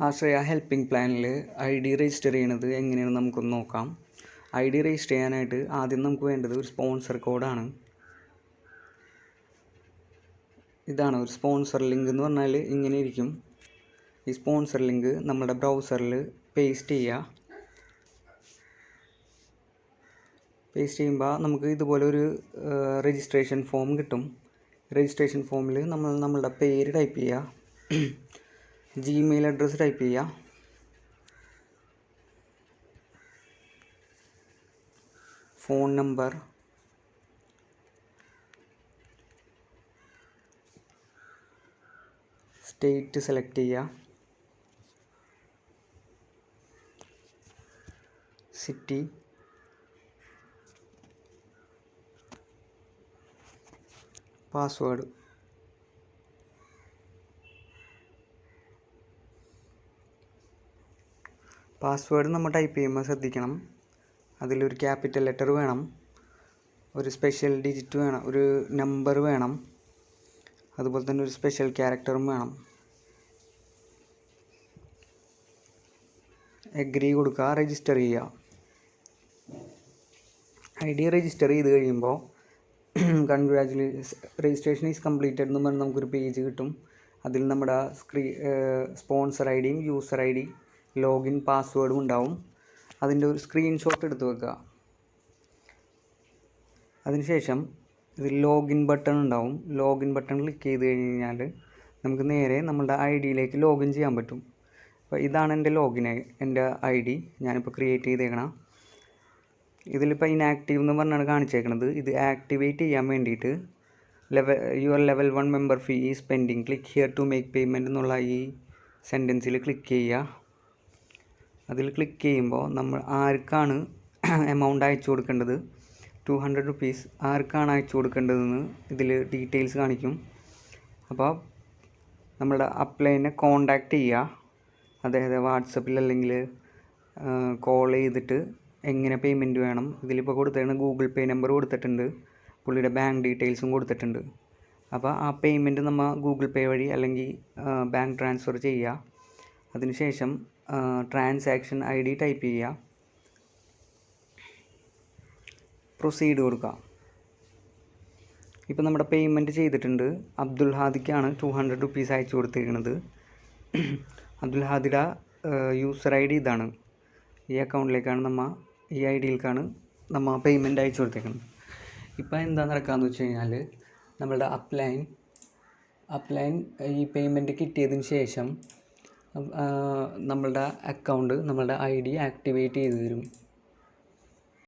ആശ്രയ helping പ്ലാനിൽ ID register ചെയ്യണത് എങ്ങനെയാണെന്ന് നമുക്കൊന്ന് നോക്കാം. ID രജിസ്റ്റർ ചെയ്യാനായിട്ട് ആദ്യം നമുക്ക് വേണ്ടത് ഒരു സ്പോൺസർ കോഡാണ്. ഇതാണ് ഒരു സ്പോൺസർ ലിങ്ക് എന്ന് പറഞ്ഞാൽ ഇങ്ങനെ ഇരിക്കും. ഈ സ്പോൺസർ ലിങ്ക് നമ്മുടെ ബ്രൗസറിൽ പേസ്റ്റ് ചെയ്യുക. പേസ്റ്റ് ചെയ്യുമ്പോൾ നമുക്ക് ഇതുപോലെ ഒരു രജിസ്ട്രേഷൻ ഫോം കിട്ടും. രജിസ്ട്രേഷൻ ഫോമിൽ നമ്മളുടെ പേര് ടൈപ്പ് ചെയ്യുക, Gmail അഡ്രസ്സ് ടൈപ്പ് ചെയ്യുക, ഫോൺ നമ്പർ, സ്റ്റേറ്റ് സെലക്ട് ചെയ്യുക, സിറ്റി, പാസ്വേഡ്. പാസ്വേഡ് നമ്മൾ ടൈപ്പ് ചെയ്യുമ്പോൾ ശ്രദ്ധിക്കണം, അതിലൊരു ക്യാപിറ്റൽ ലെറ്റർ വേണം, ഒരു സ്പെഷ്യൽ ഡിജിറ്റ് വേണം, ഒരു നമ്പർ വേണം, അതുപോലെ തന്നെ ഒരു സ്പെഷ്യൽ ക്യാരക്ടറും വേണം. എഗ്രി കൊടുക്കുക, രജിസ്റ്റർ ചെയ്യുക. ID രജിസ്റ്റർ ചെയ്ത് കഴിയുമ്പോൾ രജിസ്ട്രേഷൻ ഈസ് കംപ്ലീറ്റഡ് എന്ന് പറഞ്ഞ് നമുക്കൊരു പേജ് കിട്ടും. അതിൽ നമ്മുടെ സ്പോൺസർ ID യും യൂസർ ID, ലോഗിൻ, പാസ്വേഡും ഉണ്ടാവും. അതിൻ്റെ ഒരു സ്ക്രീൻഷോട്ട് എടുത്ത് വെക്കുക. അതിനുശേഷം ഇതിൽ ലോഗിൻ ബട്ടൺ ഉണ്ടാവും. ലോഗിൻ ബട്ടൺ ക്ലിക്ക് ചെയ്ത് കഴിഞ്ഞാൽ നമുക്ക് നേരെ നമ്മുടെ ID ലോഗിൻ ചെയ്യാൻ പറ്റും. അപ്പോൾ ഇതാണ് എൻ്റെ എൻ്റെ ID ഞാനിപ്പോൾ ക്രിയേറ്റ് ചെയ്തേക്കണം. ഇതിലിപ്പോൾ ഇനാക്റ്റീവ് എന്ന് പറഞ്ഞാണ് കാണിച്ചേക്കുന്നത്. ഇത് ആക്ടിവേറ്റ് ചെയ്യാൻ വേണ്ടിയിട്ട് your level 1 member fee is pending, click here to make payment എന്നുള്ള ഈ സെൻറ്റൻസിൽ ക്ലിക്ക് ചെയ്യുക. അതിൽ ക്ലിക്ക് ചെയ്യുമ്പോൾ നമ്മൾ ആർക്കാണ് എമൗണ്ട് അയച്ചു കൊടുക്കേണ്ടത്, 200 rupees ആർക്കാണ് അയച്ചു കൊടുക്കേണ്ടതെന്ന് ഇതിൽ ഡീറ്റെയിൽസ് കാണിക്കും. അപ്പോൾ നമ്മുടെ അപ്ലൈനെ കോണ്ടാക്റ്റ് ചെയ്യുക. അതായത് വാട്സപ്പിൽ അല്ലെങ്കിൽ കോൾ ചെയ്തിട്ട് എങ്ങനെ പേയ്മെൻറ്റ് വേണം. ഇതിലിപ്പോൾ കൊടുത്തിട്ടുണ്ട് ഗൂഗിൾ പേ നമ്പർ കൊടുത്തിട്ടുണ്ട്, പുള്ളിയുടെ ബാങ്ക് ഡീറ്റെയിൽസും കൊടുത്തിട്ടുണ്ട്. അപ്പോൾ ആ പേയ്മെൻറ്റ് നമ്മൾ ഗൂഗിൾ പേ വഴി അല്ലെങ്കിൽ ബാങ്ക് ട്രാൻസ്ഫർ ചെയ്യുക. അതിനുശേഷം ട്രാൻസാക്ഷൻ ID ടൈപ്പ് ചെയ്യുക, പ്രൊസീഡ് കൊടുക്കുക. ഇപ്പോൾ നമ്മുടെ പേയ്മെൻറ്റ് ചെയ്തിട്ടുണ്ട്. അബ്ദുൽ ഹാദിക്കാണ് 200 rupees അയച്ചു കൊടുത്തിരിക്കുന്നത്. അബ്ദുൽ ഹാദിയുടെ യൂസർ ID ഇതാണ്. ഈ അക്കൗണ്ടിലേക്കാണ് ഈ IDയിലേക്കാണ് നമ്മൾ പേയ്മെൻറ്റ് അയച്ചു കൊടുത്തേക്കുന്നത്. ഇപ്പോൾ എന്താ നടക്കാമെന്ന് വെച്ച് കഴിഞ്ഞാൽ നമ്മളുടെ അപ്ലൈൻ ഈ പേയ്മെൻറ്റ് കിട്ടിയതിന് ശേഷം നമ്മളുടെ അക്കൗണ്ട് നമ്മളുടെ ID ആക്ടിവേറ്റ് ചെയ്ത് തരും.